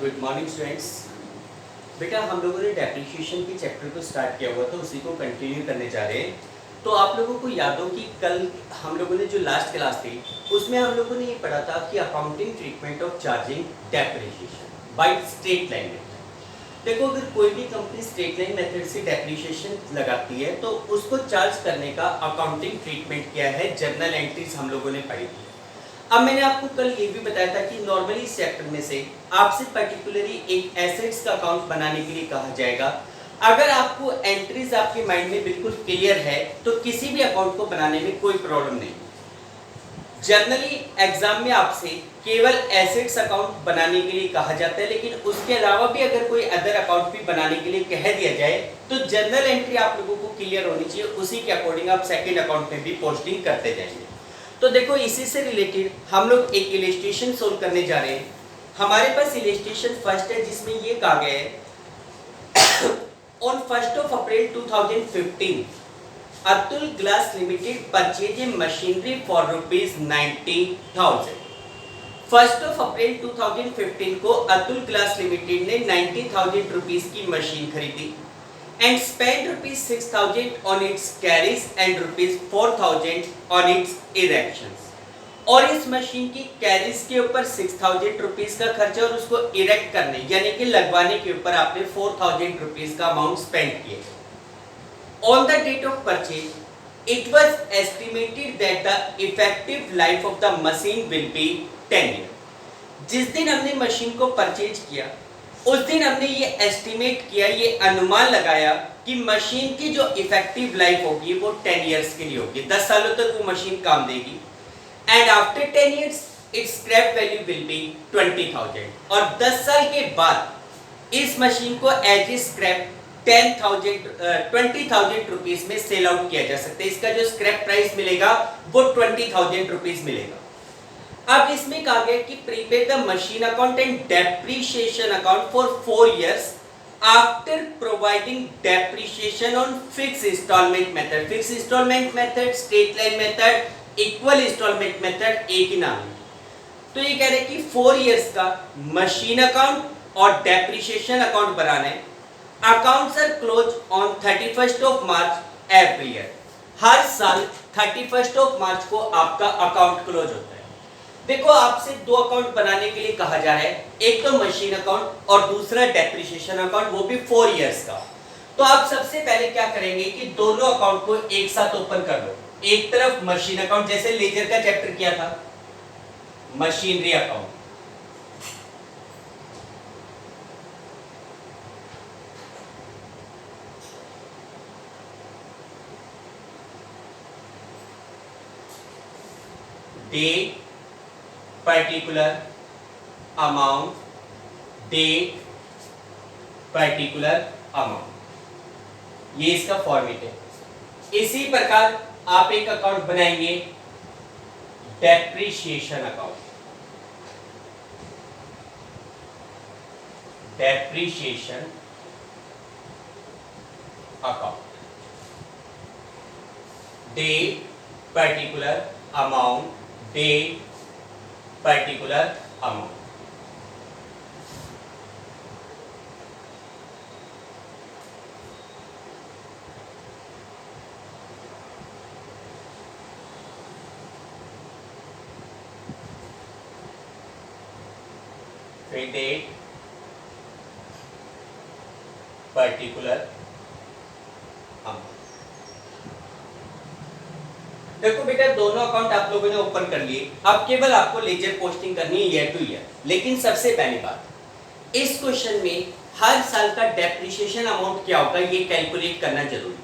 Good morning students. बेटा हम लोगों ने डेप्रिसिएशन के चैप्टर को स्टार्ट किया हुआ था, उसी को कंटिन्यू करने जा रहे हैं। तो आप लोगों को याद हो कि कल हम लोगों ने जो लास्ट क्लास थी उसमें हम लोगों ने ये पढ़ा था कि accounting treatment of charging depreciation by straight line method. देखो, अगर कोई भी कंपनी स्ट्रेट लाइन मेथड से डेप्रिसिएशन लगाती है तो उसको चार्ज करने का अकाउंटिंग ट्रीटमेंट क्या है, जर्नल एंट्रीज हम लोगों ने पढ़ी थी। अब मैंने आपको कल ये भी बताया था कि नॉर्मली इस चैप्टर में से आपसे पर्टिकुलरली एक एसेट्स का अकाउंट बनाने के लिए कहा जाएगा। अगर आपको एंट्रीज आपके माइंड में बिल्कुल क्लियर है तो किसी भी अकाउंट को बनाने में कोई प्रॉब्लम नहीं। जनरली एग्जाम में आपसे केवल एसेट्स अकाउंट बनाने के लिए कहा जाता है, लेकिन उसके अलावा भी अगर कोई अदर अकाउंट भी बनाने के लिए कह दिया जाए तो जर्नल एंट्री आप लोगों को क्लियर होनी चाहिए, उसी के अकॉर्डिंग आप सेकेंड अकाउंट में भी पोस्टिंग करते जाएंगे। तो देखो, इसी से रिलेटेड हम लोग एक इलस्ट्रेशन सोल्व करने जा रहे हैं। हमारे पास इलस्ट्रेशन फर्स्ट है जिसमें ये कहा गया है on 1st of April 2015 Atul glass limited purchase a machinery for ₹90,000। 1st of April 2015 को अतुल ग्लास लिमिटेड ने 90,000 रुपीज की मशीन खरीदी and spent ₹6,000 on its carries and ₹4,000 on its erections। और इस मशीन की कैरीज के ऊपर 6,000 रुपीज का खर्चा और उसको इरेक्ट करने यानी कि लगवाने के ऊपर आपने 4,000 रुपीज का अमाउंट स्पेंड किया। On the date of purchase it was estimated that the effective life of the machine will be 10 year. जिस दिन हमने मशीन को परचेज किया उस दिन हमने ये एस्टिमेट किया, ये अनुमान लगाया कि मशीन की जो इफेक्टिव लाइफ होगी वो 10 इयर्स के लिए होगी, 10 सालों तक वो मशीन काम देगी। And after 10 years it's scrap value will B 20,000 और 10 साल के बाद इस मशीन को एज ए स्क्रैप 20,000 रुपीज में सेल आउट किया जा सकता है। इसका जो स्क्रैप प्राइस मिलेगा वो 20,000 रुपीज मिलेगा। अब इसमें कहा गया कि prepare the machine account and depreciation account for 4 years after providing depreciation on fix installment method. Fix installment method, straight line method, equal installment method एक ही नाम है। तो ये कह रहे हैं कि 4 इयर्स का मशीन अकाउंट और डेप्रिसिएशन अकाउंट बनाना है। Accounts are close on 31st of March every year. हर साल 31st of March को आपका अकाउंट क्लोज होता है। देखो, आपसे दो अकाउंट बनाने के लिए कहा जा रहा है, एक तो मशीन अकाउंट और दूसरा डेप्रिसिएशन अकाउंट, वो भी 4 इयर्स का। तो आप सबसे पहले क्या करेंगे कि दोनों अकाउंट को एक साथ ओपन कर लो। एक तरफ मशीन अकाउंट, जैसे लेजर का चैप्टर किया था, machinery account, date, particular amount, date, particular amount, ये इसका फॉर्मेट है। इसी प्रकार आप एक अकाउंट बनाएंगे depreciation account. Depreciation account, date, particular amount, date, particular amount. फिर डेट, पर्टिकुलर अमाउंट। देखो बेटा, दोनों अकाउंट आप लोगों ने ओपन कर लिए। अब केवल आपको लेजर पोस्टिंग करनी है ईयर टू ईयर। लेकिन सबसे पहली बात, इस क्वेश्चन में हर साल का डेप्रिसिएशन अमाउंट क्या होगा ये कैलकुलेट करना जरूरी है।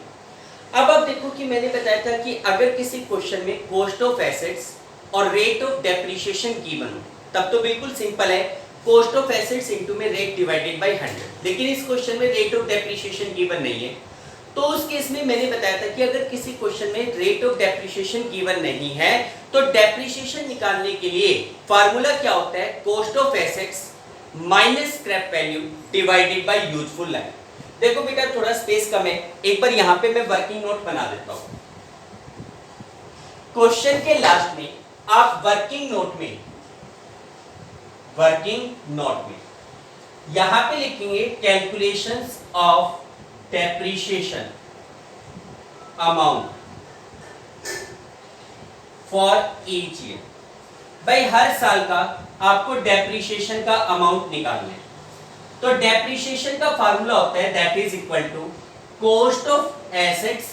अब आप देखो कि मैंने बताया था कि अगर किसी क्वेश्चन में कॉस्ट ऑफ एसेट्स और रेट ऑफ डेप्रिसिएशन गिवन हो तब तो बिल्कुल सिंपल है, कॉस्ट ऑफ एसेट्स इनटू में रेट डिवाइडेड बाय 100। लेकिन इस क्वेश्चन में रेट ऑफ डेप्रिसिएशन गिवन नहीं है, तो उस केस में मैंने बताया था कि अगर किसी क्वेश्चन में रेट ऑफ डेप्रिसिएशन गिवन नहीं है तो डेप्रिसिएशन निकालने के लिए फार्मूला क्या होता है, cost of assets minus scrap value divided by useful life. देखो बेटा, थोड़ा स्पेस कम है, एक बार यहां पे मैं वर्किंग नोट बना देता हूं। क्वेश्चन के लास्ट में आप वर्किंग नोट में यहां पे लिखेंगे calculations of depreciation amount for each year. भाई हर साल का आपको डेप्रिसिएशन का अमाउंट निकालना है। तो डेप्रिसिएशन का फार्मूला होता है that is equal to cost of assets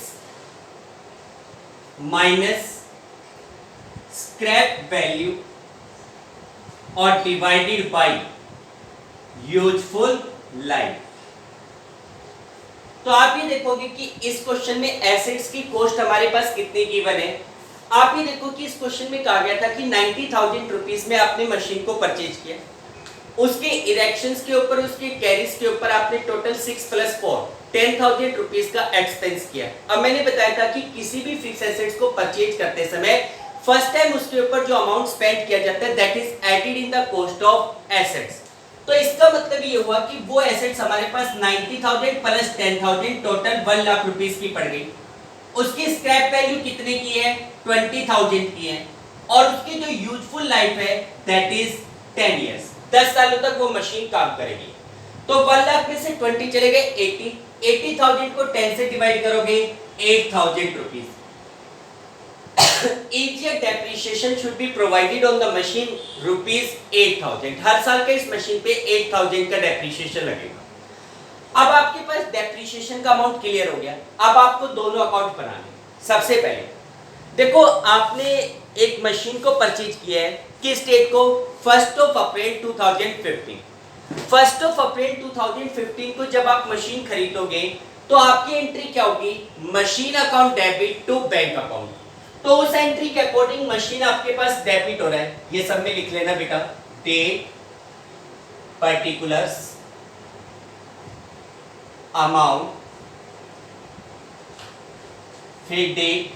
minus scrap value और डिवाइडेड बाय यूजफुल लाइफ। तो आप ये देखोगे कि इस क्वेश्चन में एसेट्स की कॉस्ट हमारे पास कितनी गिवन है। आप ये देखो कि इस क्वेश्चन में कहा गया था कि 90,000 रुपीस में आपने मशीन को परचेज किया, उसके इरेक्शंस के ऊपर, उसके कैरीज के ऊपर आपने टोटल 6 + 4 10,000 रुपीस का एक्सपेंस किया। अब मैंने बताया था कि किसी भी फिक्स एसेट्स को परचेज करते समय फर्स्ट टाइम उसके ऊपर जो अमाउंट स्पेंड किया जाता है that is added in the cost of assets. तो इसका मतलब ये हुआ कि वो एसेट्स हमारे पास 90,000 प्लस 10,000 टोटल 1 लाख रुपीस की पड़ गई। उसकी स्क्रैप वैल्यू कितने की है? 20,000 की है। और उसकी जो यूजफुल लाइफ है दैट इज 10 इयर्स, 10 सालों तक वो मशीन काम करेगी। तो 1 लाख में से 20 चले गए 80,000 को 10 से डिवाइड करोगे 8,000 rupees. Each year depreciation should be provided on the machine rupees 8,000। हर साल के इस मशीन पे 8,000 का डेप्रिसिएशन लगेगा। अब आपके पास डेप्रिसिएशन का अमाउंट क्लियर हो गया। अब आपको दोनों अकाउंट बनाने। सबसे पहले देखो, आपने एक मशीन को परचेज किया है किस डेट को? 1 अप्रैल 2015। 1 अप्रैल 2015 को जब आप मशीन खरीदोगे तो आपकी एंट्री क्या होगी? Machine account debit to bank account. तो उस एंट्री के अकॉर्डिंग मशीन आपके पास डेबिट हो रहा है, ये सब में लिख लेना बेटा, डेट, पर्टिकुलर्स, अमाउंट, फिर डेट,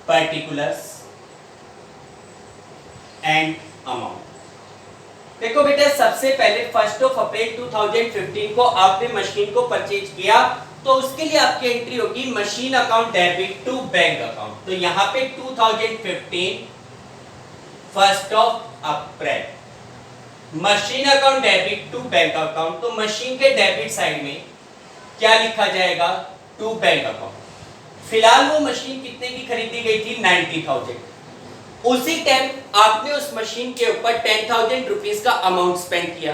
पर्टिकुलर्स एंड अमाउंट। देखो बेटा, सबसे पहले 1 अप्रैल 2015 को आपने मशीन को परचेज किया तो उसके लिए आपकी एंट्री होगी machine account debit to bank account. तो यहां पे 2015 1 अप्रैल machine account debit to bank account. तो मशीन के डेबिट साइड में क्या लिखा जाएगा? To bank account. फिलहाल वो मशीन कितने की खरीदी गई थी? 90,000। उसी टाइम आपने उस मशीन के ऊपर 10,000 रुपीस का अमाउंट स्पेंड किया,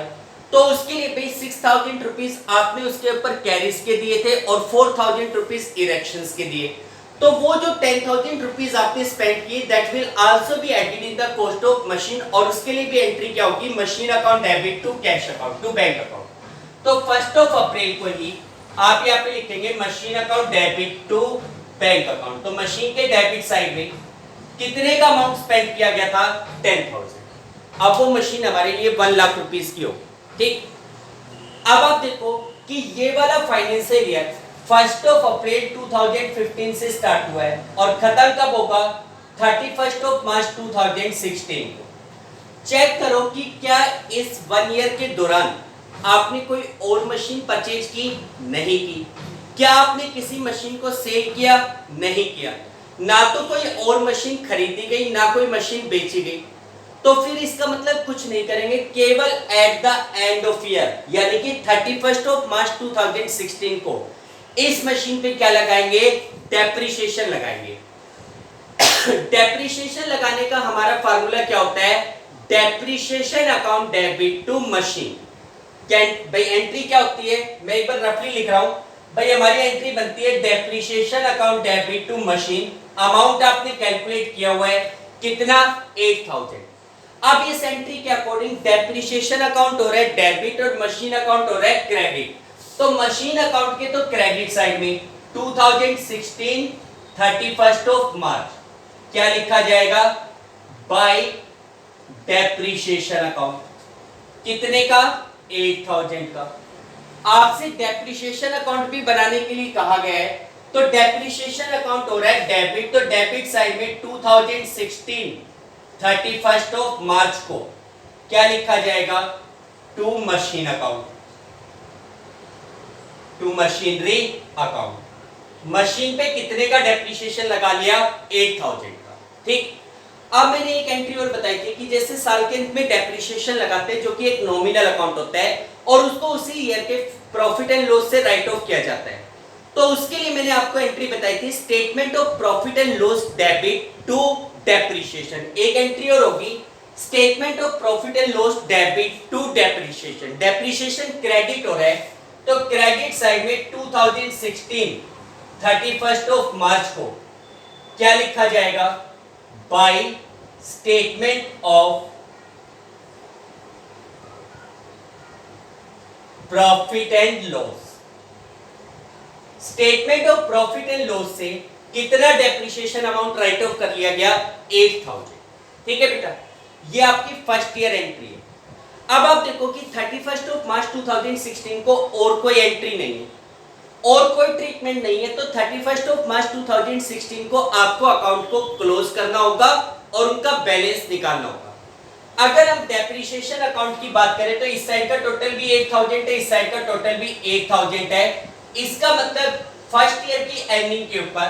तो उसके लिए भाई 6,000 रुपीस आपने उसके ऊपर कैरीज के दिए थे और 4,000 रुपीस इरेक्शंस के दिए। तो वो जो 10,000 रुपीस आपने स्पेंड किए that will also be added in the cost of machine, और उसके लिए भी एंट्री क्या होगी? Machine account debit to cash account to bank account. तो 1 अप्रैल को ही आप यहाँ पे लिखेंगे machine account debit to bank account. तो मशीन के डेबिट साइड में कितने का अमाउंट स्पेंड किया गया था? 10,000। अब वो मशीन हमारे लिए 1 लाख रुपीस की होगी। ठीक, अब आप देखो कि ये वाला फाइनेंशियल ईयर 1 अप्रैल 2015 से स्टार्ट हुआ है और खत्म कब होगा? 31 मार्च 2016 को। चेक करो कि क्या इस 1 ईयर के दौरान आपने कोई और मशीन परचेज की? नहीं की। क्या आपने किसी मशीन को सेल किया? नहीं किया। ना तो कोई और मशीन खरीदी गई, ना कोई मशीन बेची गई। तो फिर इसका मतलब कुछ नहीं करेंगे, केवल at the end of year यानी कि 31 मार्च 2016 को इस मशीन पे क्या लगाएंगे? डेप्रिसिएशन लगाएंगे। डेप्रिसिएशन लगाने का हमारा फार्मूला क्या होता है? Depreciation account debit to machine. भाई एंट्री क्या होती है? मैं एक बार रफली लिख रहा हूं। भाई हमारी एंट्री बनती है depreciation account debit to machine. Amount आपने कैलकुलेट किया हुआ है कितना? 8,000। अब इस एंट्री के अकॉर्डिंग डेप्रिसिएशन अकाउंट हो रहा है डेबिट और मशीन अकाउंट हो रहा है क्रेडिट। तो मशीन अकाउंट के तो क्रेडिट साइड में 2016 31 मार्च क्या लिखा जाएगा? Bye depreciation account. कितने का? 8,000 का। आपसे डेप्रिसिएशन अकाउंट भी बनाने के लिए कहा गया है, तो डेप्रिसिएशन अकाउंट हो रहा है डेबिट, तो डेबिट साइड में 2016 31 मार्च को क्या लिखा जाएगा? To machine account, to machinery account. Machine पे कितने का डेप्रिसिएशन लगा लिया? 8,000 का। ठीक, अब मैंने एक एंट्री और बताई थी कि जैसे साल के अंत में डेप्रिसिएशन लगाते हैं जो कि एक नॉमिनल अकाउंट होता है और उसको उसी ईयर के प्रॉफिट एंड लॉस से राइट ऑफ किया जाता है। तो उसके लिए मैंने आपको एंट्री बताई थी statement of profit and loss debit to depreciation. एक एंट्री और होगी statement of profit and loss debit to depreciation. Depreciation credit हो रहा है तो क्रेडिट साइड में 2016 31 ऑफ मार्च को क्या लिखा जाएगा, bye statement of profit and loss. Statement of profit and loss से कितना डेप्रिसिएशन अमाउंट राइट ऑफ कर लिया गया, 8000। ठीक है बेटा, ये आपकी फर्स्ट ईयर एंट्री है। अब आप देखो कि 31 ऑफ मार्च 2016 को और कोई एंट्री नहीं है और कोई ट्रीटमेंट नहीं है, तो 31 ऑफ मार्च 2016 को आपको अकाउंट को क्लोज करना होगा और उनका बैलेंस निकालना होगा। अगर हम डेप्रिसिएशन अकाउंट की बात करें तो इस साइड का टोटल भी 8000 है, इस साइड का टोटल भी 8000 है। इसका मतलब फर्स्ट ईयर की एंडिंग के ऊपर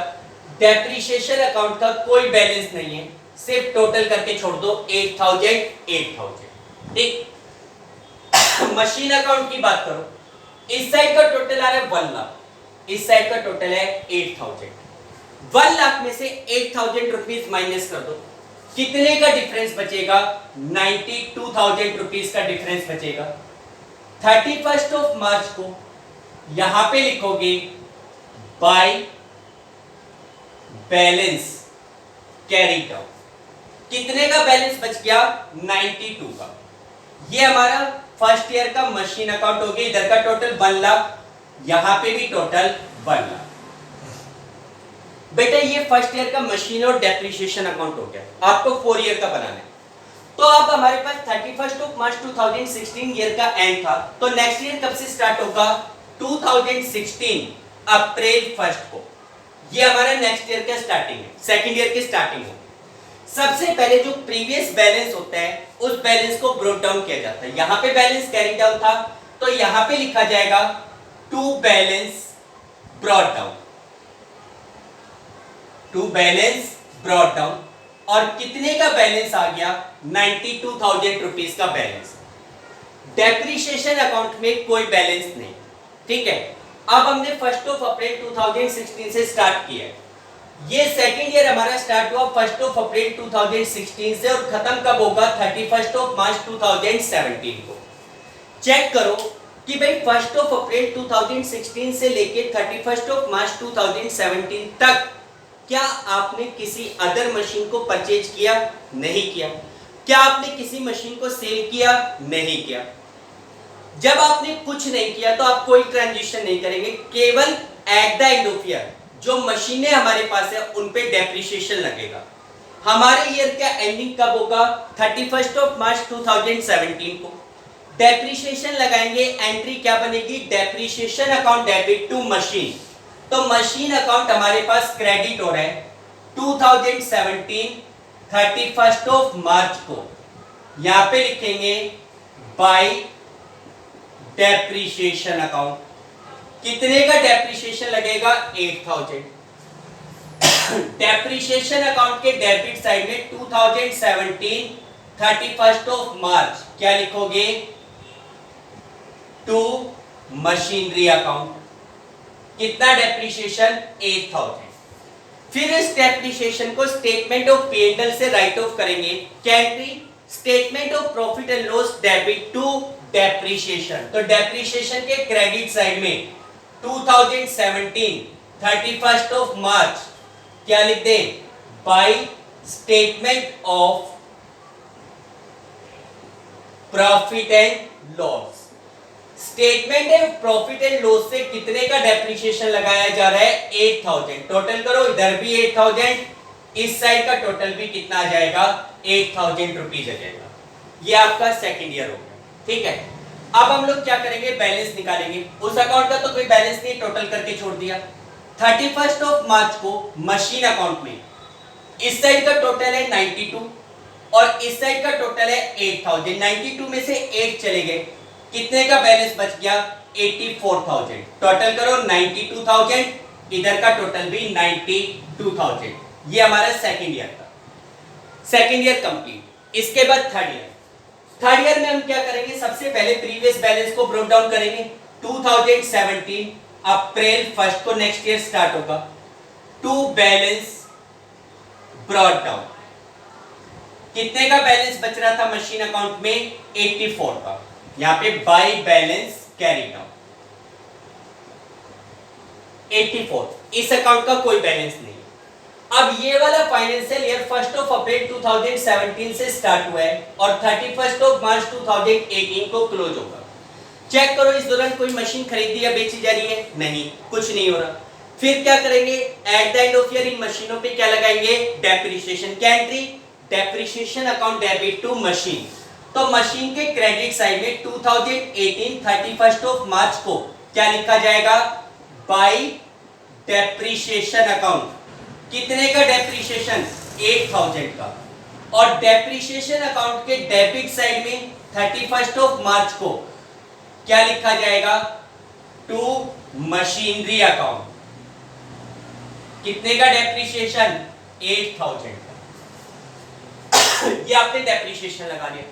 डेप्रिसिएशन अकाउंट का कोई बैलेंस नहीं है, सिर्फ टोटल करके छोड़ दो 8000 8000। ठीक, मशीन अकाउंट की बात करो, इस साइड का टोटल आ रहा है 1 लाख, इस साइड का टोटल है 8000। 1 लाख में से 8000 रुपीज माइनस कर दो, कितने का डिफरेंस बचेगा, 92,000 रुपीज का डिफरेंस बचेगा। 31 ऑफ मार्च को यहां पे लिखोगे बाय बैलेंस कैरीड आउट, कितने का बैलेंस बच गया, 92 का। ये हमारा फर्स्ट ईयर का मशीन अकाउंट हो गया, इधर का टोटल 1 लाख, यहां पे भी टोटल 1 लाख। बेटा ये फर्स्ट ईयर का मशीन और डेप्रिसिएशन अकाउंट हो गया, आपको 4 ईयर का बनाना है। तो अब हमारे पास 31 ऑफ मार्च 2016 ईयर का एंड था, तो नेक्स्ट ईयर कब से स्टार्ट होगा, 2016 अप्रैल 1 को। ये हमारा नेक्स्ट ईयर का स्टार्टिंग है, सेकंड ईयर की स्टार्टिंग है। सबसे पहले जो प्रीवियस बैलेंस होता है उस बैलेंस को ब्रोक डाउन किया जाता है। यहां पे बैलेंस कैरी डाउन था तो यहां पे लिखा जाएगा to balance brought down, to balance brought down. और कितने का बैलेंस आ गया, 92,000 रुपीज का बैलेंस। डेप्रिसिएशन अकाउंट में कोई बैलेंस नहीं। ठीक है, अब हमने 1 ऑफ अप्रैल 2016 से स्टार्ट किया है। ये सेकंड ईयर हमारा स्टार्ट हुआ 1 ऑफ अप्रैल 2016 से और खत्म कब होगा, 31 ऑफ मार्च 2017 को। चेक करो कि भाई 1 ऑफ अप्रैल 2016 से लेके 31 ऑफ मार्च 2017 तक क्या आपने किसी अदर मशीन को परचेज किया, नहीं किया। क्या आपने किसी मशीन को सेल किया, नहीं किया। जब आपने कुछ नहीं किया तो आप कोई ट्रांजिशन नहीं करेंगे, केवल at the end of year जो मशीनें हमारे पास है उन पे डेप्रिसिएशन लगेगा। हमारे ईयर का एंडिंग कब होगा, 31 ऑफ मार्च 2017 को। डेप्रिसिएशन लगाएंगे, एंट्री क्या बनेगी, depreciation account debit to machine. तो मशीन अकाउंट हमारे पास क्रेडिट हो रहा है 2017 31 ऑफ मार्च को। यहां पे लिखेंगे बाय डेप्रिसिएशन अकाउंट, कितने का डेप्रिसिएशन लगेगा, 8000। डेप्रिसिएशन अकाउंट के डेबिट साइड में 2017 31 ऑफ मार्च क्या लिखोगे, टू मशीनरी अकाउंट। कितना डेप्रिसिएशन, 8000। फिर इस डेप्रिसिएशन को स्टेटमेंट ऑफ P&L से राइट ऑफ करेंगे। क्या entry, statement of profit and loss debit to depreciation. तो डेप्रिसिएशन के क्रेडिट साइड में 2017 31 ऑफ मार्च क्या लिख दें, by statement of profit and loss. Statement of profit and loss से कितने का डेप्रिसिएशन लगाया जा रहा है, 8000। टोटल करो, इधर भी 8000, इस साइड का टोटल भी कितना आ जाएगा, 8000 रुपीज आ जाएगा। ये आपका सेकंड ईयर हो गया। ठीक है, अब हम लोग क्या करेंगे, बैलेंस निकालेंगे। उस अकाउंट का तो कोई बैलेंस नहीं, टोटल करके छोड़ दिया। 31 ऑफ मार्च को मशीन अकाउंट में इस साइड का टोटल है 92 और इस साइड का टोटल है 8000। 92 में से 8 चले गए, कितने का बैलेंस बच गया, 84,000। टोटल करो 92,000, इधर का टोटल भी 92,000। ये हमारा सेकंड ईयर का। Second year complete. इसके बाद थर्ड ईयर में हम क्या करेंगे, सबसे पहले प्रीवियस बैलेंस को ब्रोक डाउन करेंगे। 2017 अप्रैल 1 को नेक्स्ट ईयर स्टार्ट होगा। टू बैलेंस ब्रॉट डाउन, कितने का बैलेंस बच रहा था मशीन अकाउंट में, 84 का। यहां पे बाय बैलेंस कैरी डाउन 84, इस अकाउंट का कोई बैलेंस नहीं। अब ये वाला फाइनेंशियल ईयर 1 अप्रैल 2017 से स्टार्ट हुआ है और 31 मार्च 2018 को क्लोज होगा। चेक करो इस दौरान कोई मशीन खरीदी या बेची जा रही है, नहीं, कुछ नहीं हो रहा। फिर क्या करेंगे, at the end of year इन मशीनों पे क्या लगाएंगे, डेप्रिसिएशन। क्या entry, depreciation account debit to machine. तो मशीन के क्रेडिट साइड में 2018 31 मार्च को क्या लिखा जाएगा, बाय डेप्रिसिएशन अकाउंट। कितने का डेप्रिसिएशन, 8000 का। और डेप्रिसिएशन अकाउंट के डेबिट साइड में 31 मार्च को क्या लिखा जाएगा, टू मशीनरी अकाउंट। कितने का डेप्रिसिएशन, 8000 का। ये आपने डेप्रिसिएशन लगा लिया।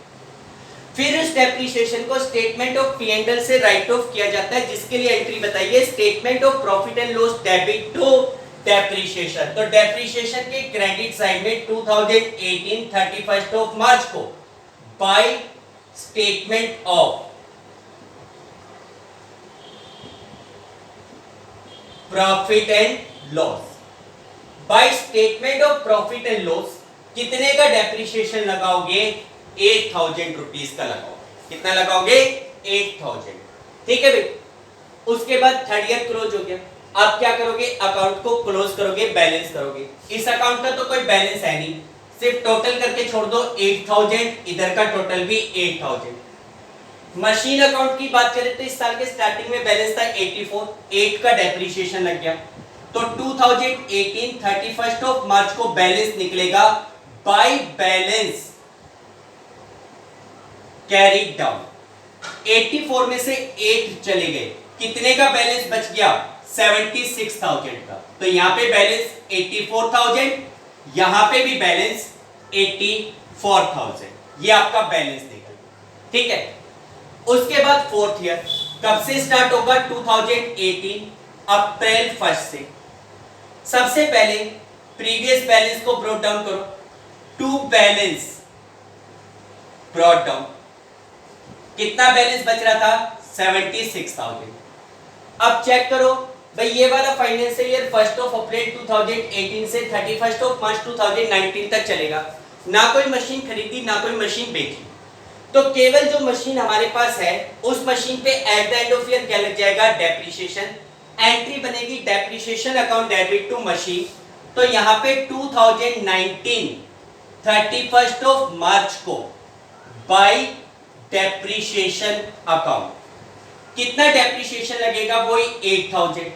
फिर इस डेप्रिसिएशन को स्टेटमेंट ऑफ P&L से राइट ऑफ किया जाता है, जिसके लिए एंट्री बताइए, statement of profit and loss debit to depreciation. तो डेप्रिसिएशन के क्रेडिट साइड में 2018 31 मार्च को by statement of profit and loss, by statement of profit and loss कितने का डेप्रिसिएशन लगाओगे, 8000 रुपीस का लगाओगे। कितना लगाओगे, 8000। ठीक है भाई। उसके बाद थर्ड ईयर क्लोज हो गया। आप क्या करोगे, अकाउंट को क्लोज करोगे, बैलेंस करोगे। इस अकाउंट का तो कोई बैलेंस है नहीं, सिर्फ टोटल करके छोड़ दो 8000, इधर का टोटल भी 8000। मशीन अकाउंट की बात करें तो इस साल के स्टार्टिंग में बैलेंस था 84, 8 का डेप्रिसिएशन लग गया। तो 2018 31 मार्च को बैलेंस निकलेगा बाय बैलेंस कैरी डाउन। 84 में से 8 चले गए, कितने का बैलेंस बच गया, 76,000 का। तो यहां पे बैलेंस 84,000, यहां पे भी बैलेंस 84,000, ये आपका बैलेंस निकल। ठीक है। उसके बाद फोर्थ ईयर कब से स्टार्ट होगा, 2018 अप्रैल 1 से। सबसे पहले प्रीवियस बैलेंस को ब्रॉट डाउन करो, टू बैलेंस ब्रॉट डाउन। कितना बैलेंस बच रहा था, 76,000। अब चेक करो भाई, ये वाला फाइनेंशियल ईयर 1 अप्रैल 2018 से 31 मार्च 2019 तक चलेगा। ना कोई मशीन खरीदी, ना कोई मशीन बेची। तो केवल जो मशीन हमारे पास है उस मशीन पे at the end of year क्या लग जाएगा, डेप्रिसिएशन। एंट्री बनेगी depreciation account debit to machine. तो यहां पे 2019 31 मार्च को बाय डेप्रिसिएशन अकाउंट कितना डेप्रिसिएशन लगेगा, वही 8000।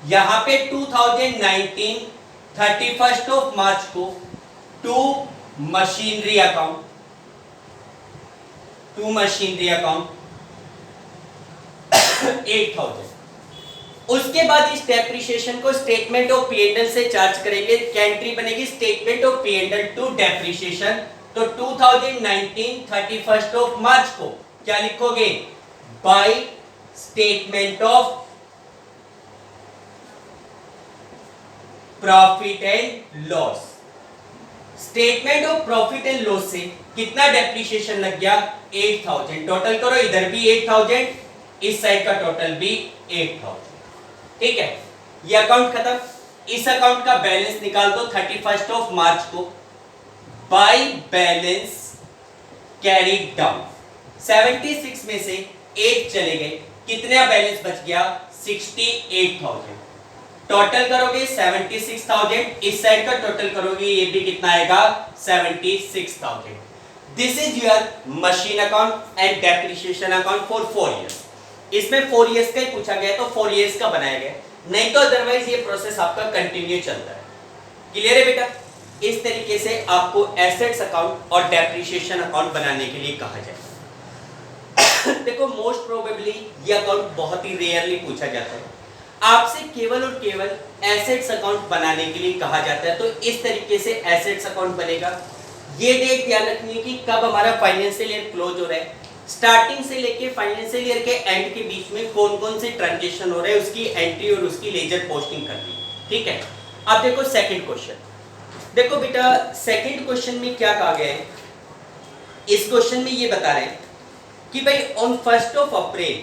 यहां पे 2019 31 मार्च को to machinery account, to machinery account 8000। उसके बाद इस डेप्रिसिएशन को स्टेटमेंट ऑफ P&L से चार्ज करेंगे। क्या एंट्री बनेगी, statement of P&L to depreciation. तो 2019 31 मार्च को क्या लिखोगे, bye statement of profit and loss. Statement of profit and loss से कितना डेप्रिसिएशन लग गया, 8000। टोटल करो, इधर भी 8000, इस साइड का टोटल भी 8000। ठीक है, ये अकाउंट खत्म। इस अकाउंट का बैलेंस निकाल दो 31 मार्च को बाय बैलेंस कैरी डाउन। 76 में से 8 चले गए, कितना बैलेंस बच गया, 68,000। टोटल करोगे 76,000, इस साइड का टोटल करोगे ये भी कितना आएगा, 76,000। This is your machine account and depreciation account for 4 years. इसमें 4 इयर्स का ही पूछा गया तो 4 इयर्स का बनाया गया, नहीं तो अदरवाइज ये प्रोसेस आपका कंटिन्यू चलता है। क्लियर है बेटा? इस तरीके से आपको एसेट्स अकाउंट और डेप्रिसिएशन अकाउंट बनाने के लिए कहा जाए। देखो मोस्ट प्रोबेबली ये अकाउंट बहुत ही रेयरली पूछा जाता है, आपसे केवल और केवल एसेट्स अकाउंट बनाने के लिए कहा जाता है। तो इस तरीके से एसेट्स अकाउंट बनेगा। ये डेट ध्यान रखनी है कि कब हमारा फाइनेंशियल ईयर क्लोज हो रहा है, स्टार्टिंग से लेके फाइनेंशियल ईयर के एंड के बीच में कौन कौन से ट्रांजेक्शन हो रहे हैं, उसकी एंट्री और उसकी लेजर पोस्टिंग कर दी। ठीक है, अब देखो सेकंड क्वेश्चन। देखो बेटा सेकंड क्वेश्चन में क्या कहा गया है, इस क्वेश्चन में ये बता रहे हैं कि भाई on 1st of April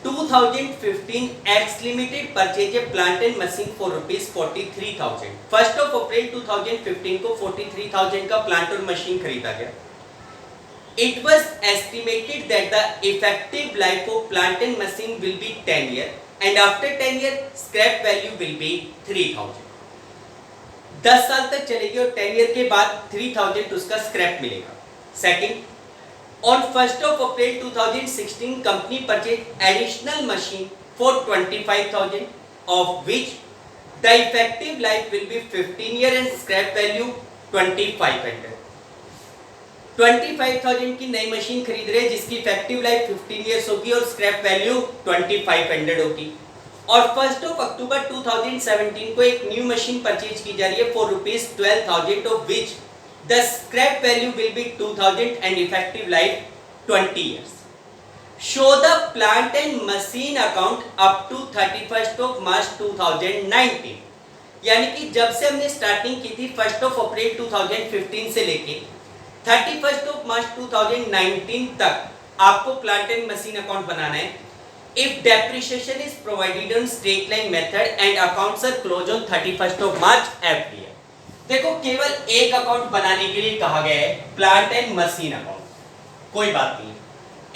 2015 x limited purchase a plant and machine for ₹43,000। 1st of April 2015 को 43,000 का प्लांट और मशीन खरीदा गया। It was estimated that the effective life of plant and machine will be 10 years and after 10 years scrap value will be 3,000। 10 साल तक चलेगी और 10 year के बाद 3,000 उसका स्क्रैप मिलेगा। Second, on 1st of April 2016 company purchased additional machine for 25,000 of which the effective life will be 15 years and scrap value 2,500। 25,000 की नई मशीन खरीद रहे हैं जिसकी इफेक्टिव लाइफ 15 इयर्स होगी और स्क्रैप वैल्यू 2,500 होगी। और 1st of October 2017 को एक न्यू मशीन परचेज की जा रही है for ₹12,000 of which the scrap value will be 2,000 and effective life 20 years. Show the plant and machine account up to 31st of March 2019। यानी कि जब से हमने स्टार्टिंग की थी 1st of April 2015 से लेके 31st of March 2019 तक आपको प्लांट एंड मशीन अकाउंट बनाना है। If depreciation is provided on straight line method and accounts are closed on 31st of March every year। देखो केवल एक अकाउंट बनाने के लिए कहा गया है, प्लांट एंड मशीन अकाउंट। कोई बात नहीं,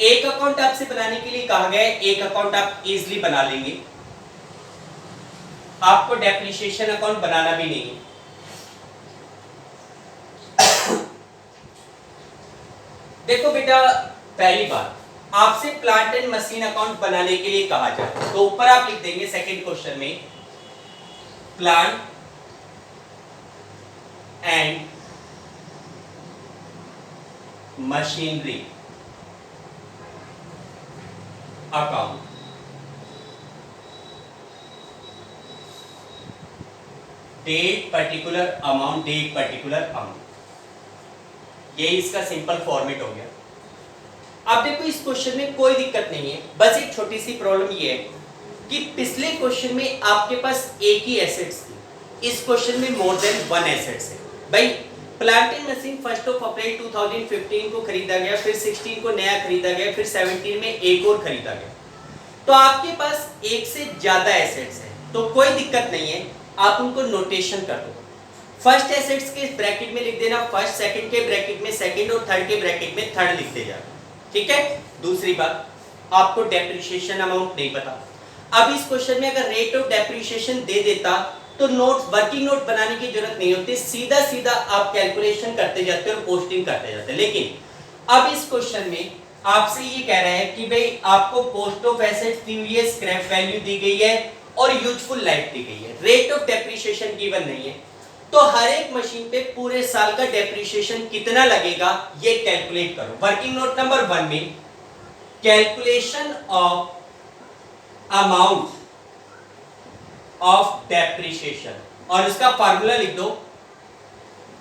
एक अकाउंट आपसे बनाने के लिए कहा गया है, एक अकाउंट आप इजीली बना लेंगे, आपको डेप्रिसिएशन अकाउंट बनाना भी नहीं है। देखो बेटा पहली बात, आपसे प्लांट एंड मशीन अकाउंट बनाने के लिए कहा जाए तो ऊपर आप लिख देंगे सेकंड क्वेश्चन में plant and machinery account. Date particular amount, date particular amount, ये इसका सिंपल फॉर्मेट हो गया। अब देखो इस क्वेश्चन में कोई दिक्कत नहीं है, बस एक छोटी सी प्रॉब्लम ये है कि पिछले क्वेश्चन में आपके पास एक ही एसेट्स थी, इस क्वेश्चन में मोर देन वन एसेट्स है। भाई plant and machine 1st of April 2015 को खरीदा गया, फिर 16 को नया खरीदा गया, फिर 17 में एक और खरीदा गया, तो आपके पास एक से ज्यादा एसेट्स है, तो कोई दिक्कत नहीं है, आप उनको नोटेशन कर दो। फर्स्ट एसेट्स के ब्रैकेट में लिख देना फर्स्ट, सेकंड के ब्रैकेट में सेकंड और थर्ड के ब्रैकेट में थर्ड लिख दे जाना। ठीक है। दूसरी बात, आपको डेप्रिसिएशन अमाउंट नहीं पता। अब इस क्वेश्चन में अगर रेट ऑफ डेप्रिसिएशन दे देता तो नोट्स, वर्किंग नोट बनाने की जरूरत नहीं होती, सीधा सीधा आप कैलकुलेशन करते जाते और पोस्टिंग करते जाते। लेकिन अब इस क्वेश्चन में आपसे ये कह रहा है कि भाई आपको कॉस्ट ऑफ एसेट्स दी हुई है, स्क्रैप वैल्यू दी गई है और यूजफुल लाइफ दी गई है, रेट ऑफ डेप्रिसिएशन गिवन नहीं है, तो हर एक मशीन पे पूरे साल का डेप्रिसिएशन कितना लगेगा ये कैलकुलेट करो। वर्किंग नोट नंबर 1 में calculation of amount of depreciation और इसका फार्मूला लिख दो,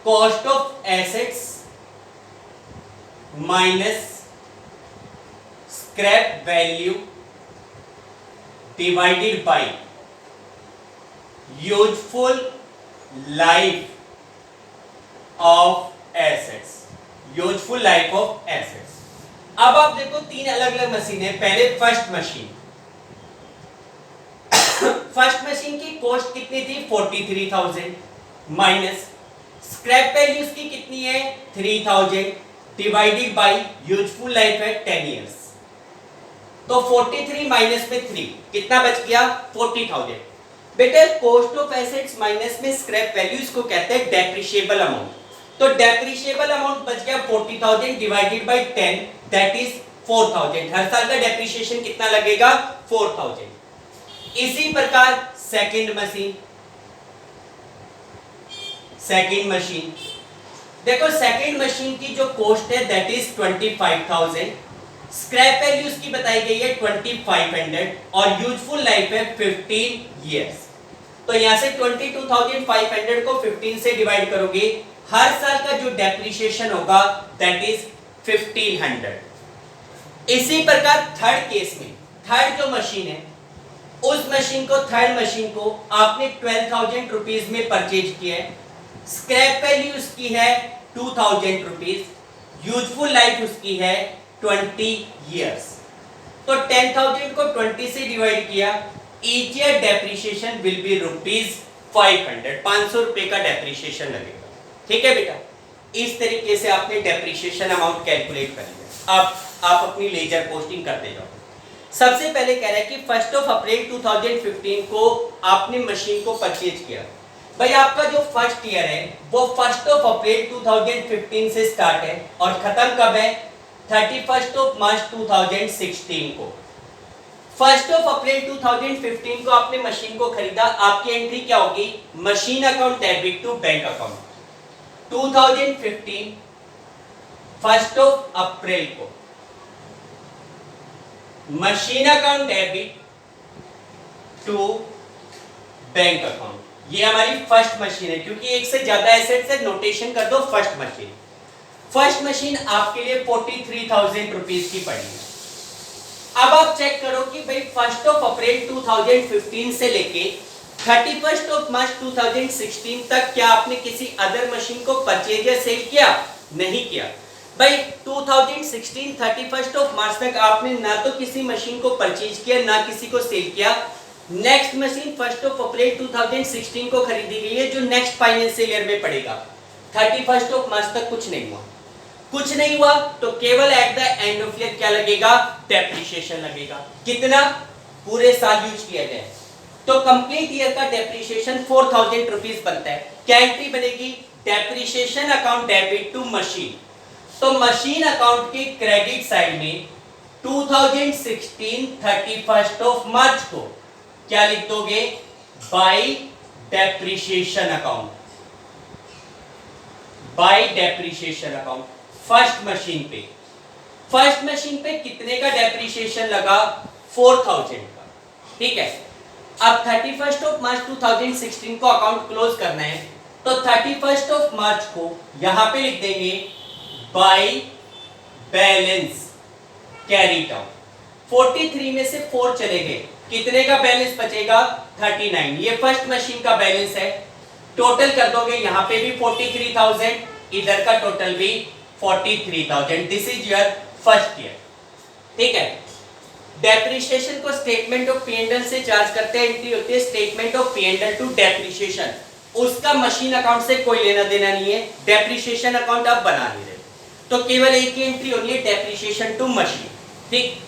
cost of assets minus scrap value divided by useful life of assets, useful life of assets. अब आप देखो तीन अलग अलग मशीन है। पहले फर्स्ट मशीन, फर्स्ट मशीन की कॉस्ट कितनी थी 43,000 माइनस स्क्रैप वैल्यू उसकी कितनी है 3,000 डिवाइडेड बाय यूजफुल लाइफ है 10 इयर्स, तो 43 माइनस में 3 कितना बच गया 40,000। बेटा कॉस्ट ऑफ एसेट्स माइनस में स्क्रैप वैल्यू, इसको कहते हैं डेप्रिशिएबल अमाउंट, तो डेप्रिशिएबल अमाउंट बच गया 40,000 डिवाइडेड बाय 10 दैट इज 4,000। हर साल का डेप्रिसिएशन कितना लगेगा 4,000। इसी प्रकार सेकंड मशीन, देखो सेकंड मशीन की जो कॉस्ट है दैट इज 25,000, स्क्रैप वैल्यू उसकी बताई गई है 2,500 और यूजफुल लाइफ है 15 इयर्स। तो यहां से 22,500 को 15 से डिवाइड करोगे हर साल का जो डेप्रिसिएशन होगा दैट इज 1500। इसी प्रकार थर्ड केस में, थर्ड जो मशीन है उस मशीन को, थर्ड मशीन को आपने 12,000 रुपीज में परचेज किया है, स्क्रैप वैल्यू उसकी है 2,000 रुपीज, यूजफुल लाइफ उसकी है 20 ईयर्स। तो 10,000 को 20 से डिवाइड किया, each year depreciation will be rupees 500, 500 रुपए का डेप्रिसिएशन लगेगा। ठीक है बेटा, इस तरीके से आपने डेप्रिसिएशन अमाउंट कैलकुलेट कर लिया। अब आप अपनी लेजर पोस्टिंग करते जाओ। सबसे पहले कह रहा है कि 1 अप्रैल 2015 को आपने मशीन को परचेज किया। भाई आपका जो फर्स्ट ईयर है वो 1 अप्रैल 2015 से स्टार्ट है और खत्म कब है? 31 मार्च 2016 को। 1 अप्रैल 2015 को आपने मशीन को खरीदा, आपकी एंट्री क्या होगी? Machine account debit to bank account. 2015 1 April को machine account debit to bank account. ये हमारी फर्स्ट मशीन है, क्योंकि एक से ज्यादा एसेट से नोटेशन कर दो फर्स्ट मशीन। फर्स्ट मशीन आपके लिए 43,000 रुपीज की पड़ी है। अब आप चेक करो कि भाई 1 अप्रैल 2015 से लेके 31 मार्च 2016 तक क्या आपने किसी अदर मशीन को परचेज या सेल किया? नहीं किया। भाई 2016 31 मार्च तक आपने ना तो किसी मशीन को परचेज किया ना किसी को सेल किया। नेक्स्ट मशीन 1 अप्रैल 2016 को खरीदी गई है, जो नेक्स्ट फाइनेंशियल ईयर में पड़ेगा। 31 मार्च तक कुछ नहीं हुआ। कुछ नहीं हुआ तो केवल at the end of year क्या लगेगा? डेप्रिसिएशन लगेगा। कितना? पूरे साल यूज किया जाए तो कंप्लीट ईयर का डेप्रिसिएशन 4,000 रुपीज बनता है। क्या एंट्री बनेगी? Depreciation account debit to machine. तो मशीन अकाउंट के क्रेडिट साइड में 2016 31 मार्च को क्या लिख दोगे? By depreciation account, by depreciation account. First machine पे कितने का डेप्रिसिएशन लगा? 4,000 का। ठीक है, अब 31 मार्च 2016 को अकाउंट क्लोज करना है तो 31 मार्च को यहां पे लिख देंगे बाय बैलेंस कैरी डाउन। 43 में से 4 चले गए, कितने का बैलेंस बचेगा? 39। ये फर्स्ट मशीन का बैलेंस है। टोटल कर दोगे, यहां पे भी 43,000, इधर का टोटल भी 43,000। This is your first year. ठीक है, डेप्रिसिएशन को स्टेटमेंट ऑफ P&L से चार्ज करते हैं। एंट्री होती है statement of P&L to depreciation. उसका मशीन अकाउंट से कोई लेना देना नहीं है। डेप्रिसिएशन अकाउंट आप बना नहीं रहे, तो केवल एक ही एंट्री होनी है, डेप्रिसिएशन टू मशीन। ठीक,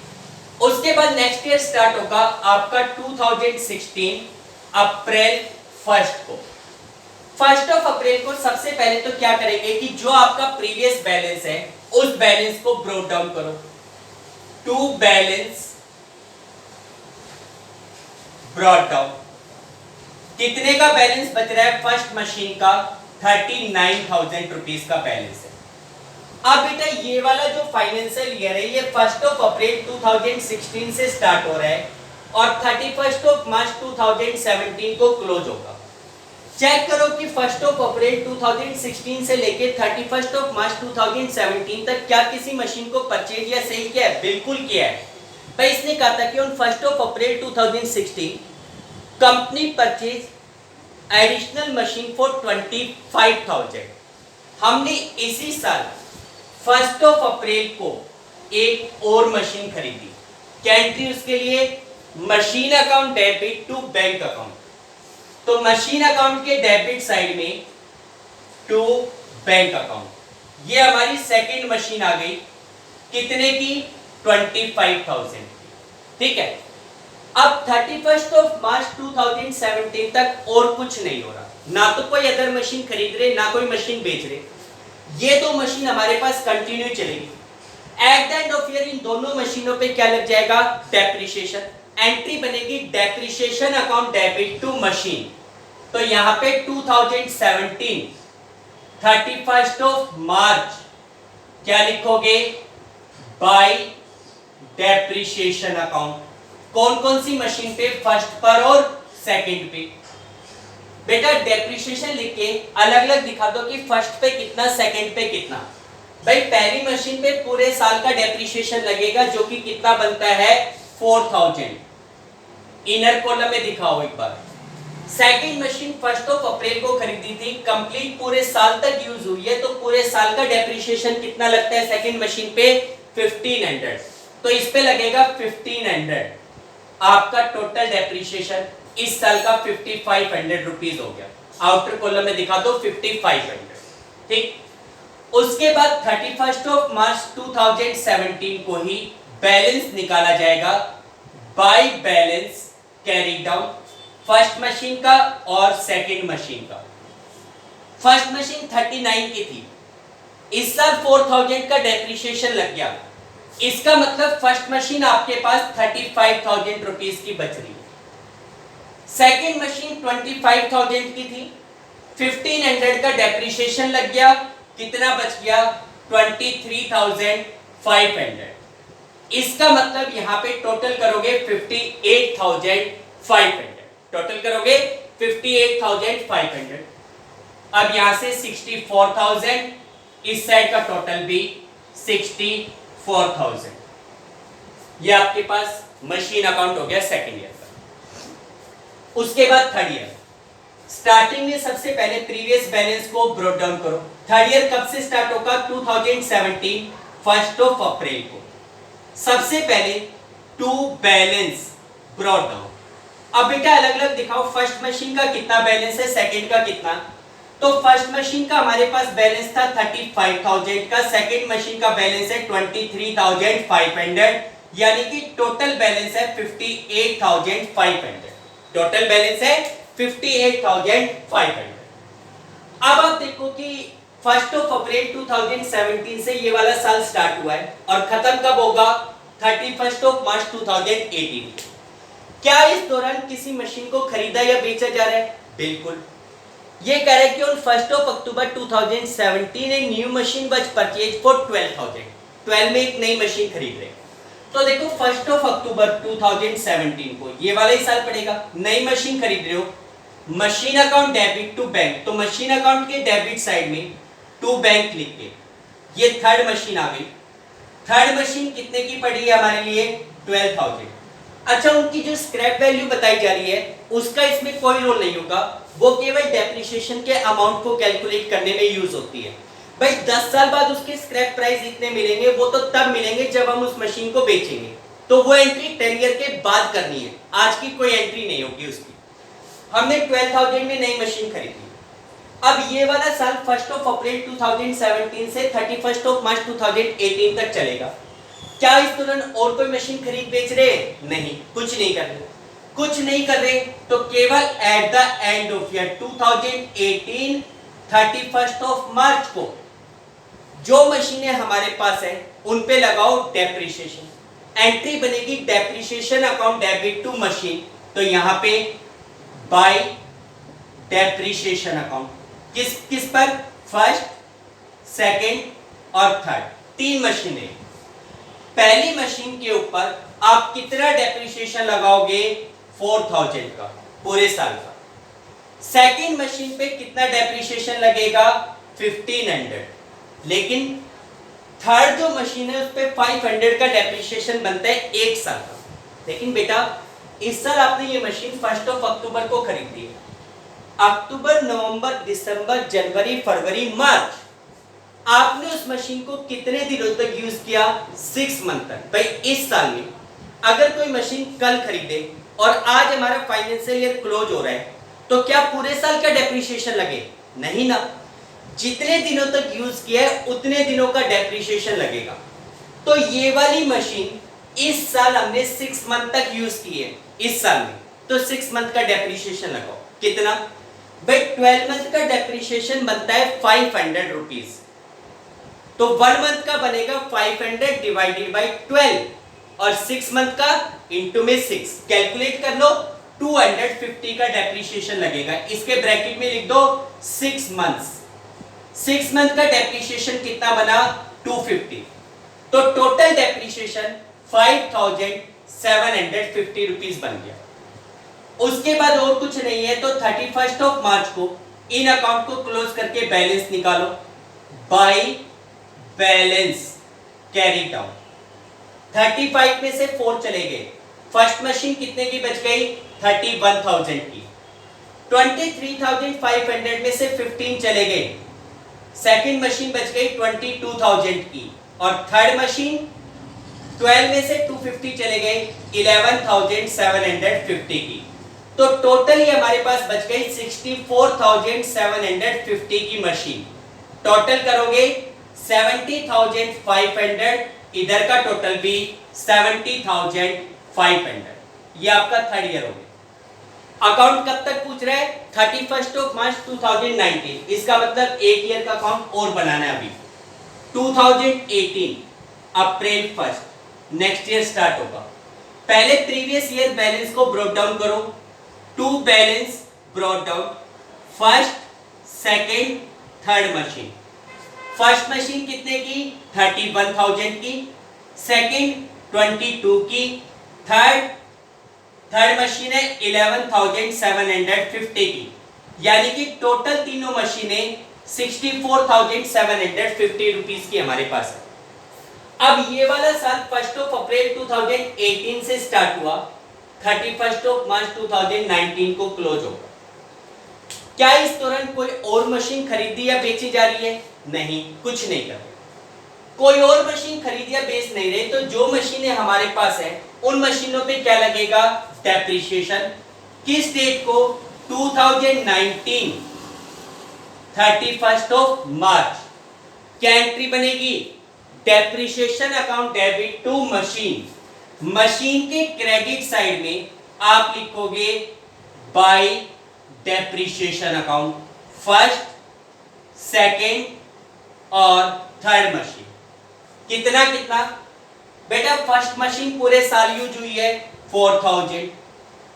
उसके बाद नेक्स्ट ईयर स्टार्ट होगा आपका 2016 अप्रैल 1 को। 1 अप्रैल को सबसे पहले तो क्या करेंगे कि जो आपका प्रीवियस बैलेंस है उस बैलेंस को ब्रोक डाउन करो टू बैलेंस ब्रॉट डाउन। कितने का बैलेंस बच रहा है? फर्स्ट मशीन का 39,000 रुपीज का बैलेंस है। अब बेटा ये वाला जो फाइनेंशियल ईयर है ये 1 अप्रैल 2016 से स्टार्ट हो रहा है और 31 मार्च 2017 को क्लोज होगा। चेक करो कि 1 अप्रैल 2016 से लेके 31 मार्च 2017 तक क्या किसी मशीन को परचेज या सेल किया है? बिल्कुल किया है। भाई इसने कहा था कि on 1 April 2016 company purchase additional machine for 25,000। हमने इसी साल 1 अप्रैल को एक और मशीन खरीदी। क्या एंट्री उसके लिए? Machine account debit to bank account. तो मशीन अकाउंट के डेबिट साइड में टू बैंक अकाउंट। ये हमारी सेकंड मशीन आ गई, कितने की? 25,000। ठीक है, अब 31 मार्च 2017 तक और कुछ नहीं हो रहा, ना तो कोई अदर मशीन खरीद रहे ना कोई मशीन बेच रहे। ये दो मशीन हमारे पास कंटिन्यू चलेगी। At the end of year इन दोनों मशीनों पे क्या लग जाएगा? डेप्रिसिएशन। एंट्री बनेगी depreciation account debit to machine. तो यहां पे 2017 31 मार्च क्या लिखोगे? By depreciation account. कौन कौन सी मशीन पे? फर्स्ट पर और सेकंड पे। बेटा डेप्रिसिएशन लिख के अलग अलग दिखा दो कि फर्स्ट पे कितना, सेकंड पे कितना। भाई पहली मशीन पे पूरे साल का डेप्रिसिएशन लगेगा जो कि कितना बनता है 4000, इनर कॉलम में दिखाओ एक बार। सेकंड मशीन 1 अप्रैल को खरीदी थी, कंप्लीट पूरे साल तक यूज हुई है, तो पूरे साल का डेप्रिसिएशन कितना लगता है सेकंड मशीन पे 1500, तो इस पे लगेगा 1500। आपका टोटल डेप्रिसिएशन इस साल का 5500 रुपीज हो गया। आउटर कॉलम में दिखा दो 5500, ठीक। उसके बाद 31 मार्च 2017 को ही बैलेंस निकाला जाएगा by balance carry down, first machine का और सेकंड मशीन का। फर्स्ट मशीन 39 की थी, इस साल 4000 का डेप्रिसिएशन लग गया, इसका मतलब फर्स्ट मशीन आपके पास 35,000 रुपीस की बच रही है। सेकंड मशीन 25,000 की थी, 1500 का डेप्रिसिएशन लग गया, कितना बच गया 23,500। इसका मतलब यहां पे टोटल करोगे 58,500, टोटल करोगे 58,500। अब यहां से 64,000, इस साइड का टोटल भी 64,000। ये आपके पास मशीन अकाउंट हो गया सेकंड ईयर का। उसके बाद थर्ड ईयर, स्टार्टिंग में सबसे पहले प्रीवियस बैलेंस को ब्रॉट डाउन करो। थर्ड ईयर कब से स्टार्ट होगा 2017 1 अप्रैल को। सबसे पहले टू बैलेंस ब्रॉट डाउन। अब बेटा अलग अलग दिखाओ, फर्स्ट मशीन का कितना बैलेंस है, सेकंड का कितना। तो फर्स्ट मशीन का हमारे पास बैलेंस था 35,000 का, सेकंड मशीन का बैलेंस है 23,500, यानी कि टोटल बैलेंस है 58,500। टोटल बैलेंस है 58,500। अब आप देखो कि 1 अप्रैल 2017 से ये वाला साल स्टार्ट हुआ है और खत्म कब होगा 31 मार्च 2018। क्या इस दौरान किसी मशीन को खरीदा या बेचा जा रहा है? बिल्कुल। ये कह रहे हैं कि on 1 October 2017 a new machine was purchase for 12,000। 12 में एक नई मशीन खरीद रहे हैं। तो देखो 1 अक्टूबर 2017 को ये वाला ही साल पड़ेगा, नई मशीन खरीद रहे हो, machine account debit to bank, तो मशीन अकाउंट के डेबिट साइड में टू बैंक लिख के ये थर्ड मशीन आ गई। थर्ड मशीन कितने की पड़ी है हमारे लिए 12,000। अच्छा, उनकी जो स्क्रैप वैल्यू बताई जा रही है उसका इसमें कोई रोल नहीं होगा, वो केवल डेप्रिसिएशन के अमाउंट को कैलकुलेट करने में यूज होती है। भाई 10 साल बाद उसके स्क्रैप प्राइस इतने मिलेंगे, वो तो तब मिलेंगे जब हम उस मशीन को बेचेंगे, तो वो एंट्री 10 ईयर के बाद करनी है, आज की कोई एंट्री नहीं होगी उसकी। हमने 12,000 में नई मशीन खरीदी। अब ये वाला साल 1 अप्रैल 2017 से 31 मार्च 2018 तक चलेगा। क्या इस दौरान और कोई मशीन खरीद बेच रहे हैं? नहीं, कुछ नहीं कर रहे। कुछ नहीं कर रहे तो केवल at the end of year 2018 31 March को जो मशीनें हमारे पास है उन पे लगाओ डेप्रिसिएशन। एंट्री बनेगी depreciation account debit to machine, तो यहां पे बाय डेप्रिसिएशन अकाउंट किस किस पर, फर्स्ट, सेकंड और थर्ड, तीन मशीनें। पहली मशीन के ऊपर आप कितना डेप्रिसिएशन लगाओगे 4,000 का पूरे साल का। सेकंड मशीन पे कितना डेप्रिसिएशन लगेगा 1,500, लेकिन थर्ड जो मशीन है उस पे 500 का डेप्रिसिएशन बनता है एक साल का। लेकिन बेटा इस साल आपने ये मशीन 1 अक्टूबर को खरीदी है, अक्टूबर, नवंबर, दिसंबर, जनवरी, फरवरी, मार्च, आपने उस मशीन को कितने दिनों तक यूज किया 6 मंथ तक। भाई इस साल में अगर कोई मशीन कल खरीदे और आज हमारा फाइनेंशियल ईयर क्लोज हो रहा है तो क्या पूरे साल का डेप्रिसिएशन लगे? नहीं ना, जितने दिनों तक यूज किया है उतने दिनों का डेप्रिसिएशन लगेगा। तो ये वाली मशीन इस साल हमने 6 मंथ तक यूज की है इस साल में, तो 6 मंथ का डेप्रिसिएशन लगाओ। कितना? भाई 12 मंथ का डेप्रिसिएशन बनता है 500 रुपीज, तो 1 मंथ का बनेगा 500 डिवाइडेड बाई 12 और 6 मंथ का इंटू में 6 कैलकुलेट कर लो, 250 का डेप्रिसिएशन लगेगा। इसके ब्रैकेट में लिख दो 6 मंथ्स। 6 मंथ का डेप्रिसिएशन कितना बना 250, तो टोटल डेप्रिसिएशन 5,750 रुपीज बन गया। उसके बाद और कुछ नहीं है, तो 31 ऑफ मार्च को इन अकाउंट को क्लोज करके बैलेंस निकालो बाय बैलेंस कैरी डाउन। 35 में से 4 चले गए, फर्स्ट मशीन कितने की बच गई? 31,000 की। 23,500 में से 15 चले गए, सेकंड मशीन बच गई 22,000 की, और थर्ड मशीन 12 में से 250 चले गए 11,750 की। तो टोटल ही हमारे पास बच गई 64,750 की मशीन। टोटल करोगे 70,500, इधर का टोटल भी 70,500। ये आपका थर्ड ईयर हो गया। अकाउंट कब तक पूछ रहा है? 31 ऑफ मार्च 2019। इसका मतलब एक ईयर का अकाउंट और बनाना है अभी। 2018 अप्रैल 1 नेक्स्ट ईयर स्टार्ट होगा। पहले प्रीवियस ईयर बैलेंस को ब्रोक डाउन करो। To balance brought down, first second third machine. First machine कितने की? 31,000 की, सेकंड 22 की, थर्ड मशीन है 11,750 की। यानी कि टोटल तीनों मशीनें 64,750 रुपीस की हमारे पास है। अब ये वाला साल 1 अप्रैल 2018 से स्टार्ट हुआ, 31 मार्च 2019 को क्लोज होगा। क्या इस दौरान कोई और मशीन खरीदी या बेची जा रही है? नहीं, कुछ नहीं कर रहे। कोई और मशीन खरीद या बेच नहीं रहे, तो जो मशीनें हमारे पास है उन मशीनों पे क्या लगेगा? डेप्रिसिएशन। किस डेट को? 2019 31 ऑफ मार्च। क्या एंट्री बनेगी? Depreciation account debit to machine. Machine के क्रेडिट साइड में आप लिखोगे by depreciation account, first second और थर्ड मशीन। कितना कितना? बेटा फर्स्ट मशीन पूरे साल यूज हुई है 4,000,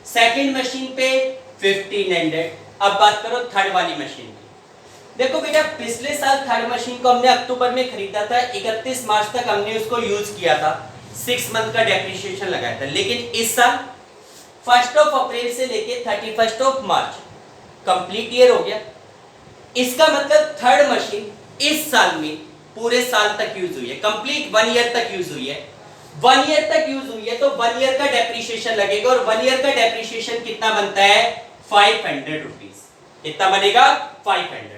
सेकंड मशीन पे 1,500। अब बात करो थर्ड वाली मशीन की। देखो बेटा पिछले साल थर्ड मशीन को हमने अक्टूबर में खरीदा था, 31 मार्च तक हमने उसको यूज किया था, 6 मंथ का डेप्रिसिएशन लगाया था। लेकिन इस साल 1 अप्रैल से लेके 31 मार्च कंप्लीट ईयर हो गया। इसका मतलब थर्ड मशीन इस साल में पूरे साल तक यूज हुई है, कंप्लीट 1 ईयर तक यूज हुई है। 1 ईयर तक यूज हुई है तो 1 ईयर का डेप्रिसिएशन लगेगा, और 1 ईयर का डेप्रिसिएशन कितना बनता है? 500 रुपीज। कितना बनेगा? 500।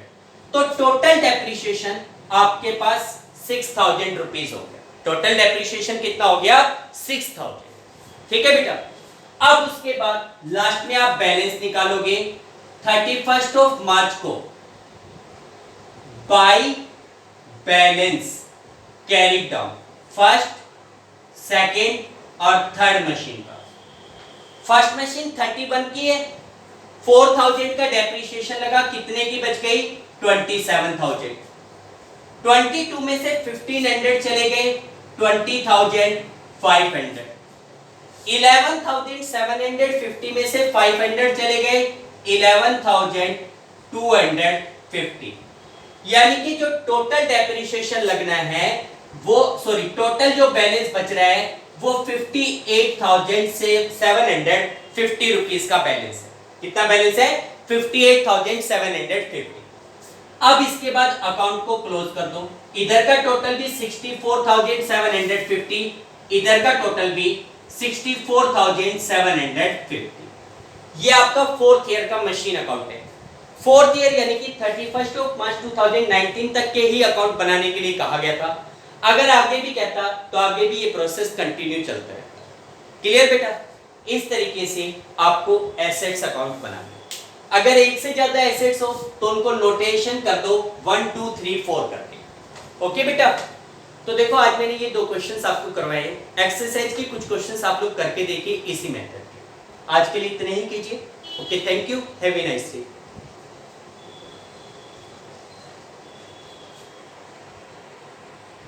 तो टोटल डेप्रिसिएशन आपके पास 6,000 रुपीज हो गया। टोटल डेप्रिसिएशन कितना हो गया? 6,000। ठीक है बेटा। अब उसके बाद लास्ट में आप बैलेंस निकालोगे 31 ऑफ मार्च को by balance carry down, first second और थर्ड मशीन का। फर्स्ट मशीन 31 की है, 4,000 का डेप्रिसिएशन लगा, कितने की बच गई? 27,000। 22 में से 1,500 चले गए, 20,500। 11,750 में से 500 चले गए, 11,250। यानी कि जो टोटल डेप्रिसिएशन लगना है वो टोटल जो बैलेंस बच रहा है वो 58,750 रुपीस का बैलेंस है। कितना बैलेंस है? 58,750। अब इसके बाद अकाउंट को क्लोज कर दो। इधर का टोटल भी 64,750, इधर का टोटल भी 64,750। ये आपका 4th ईयर का मशीन अकाउंट है। 4th ईयर यानी कि 31 मार्च 2019 तक के ही अकाउंट बनाने के लिए कहा गया था। अगर आगे भी कहता तो आगे भी ये प्रोसेस कंटिन्यू चलता है। क्लियर बेटा? इस तरीके से आपको एसेट्स अकाउंट बनाना है। अगर एक से ज्यादा एसेट्स हो तो उनको नोटेशन कर दो 1 2 3 4 करके। ओके बेटा? तो देखो आज मैंने ये 2 क्वेश्चंस आपको करवाए हैं। एक्सरसाइज के कुछ क्वेश्चंस आप लोग करके देखिए इसी मेथड के। आज के लिए इतने ही कीजिए। Okay, thank you, have a nice day.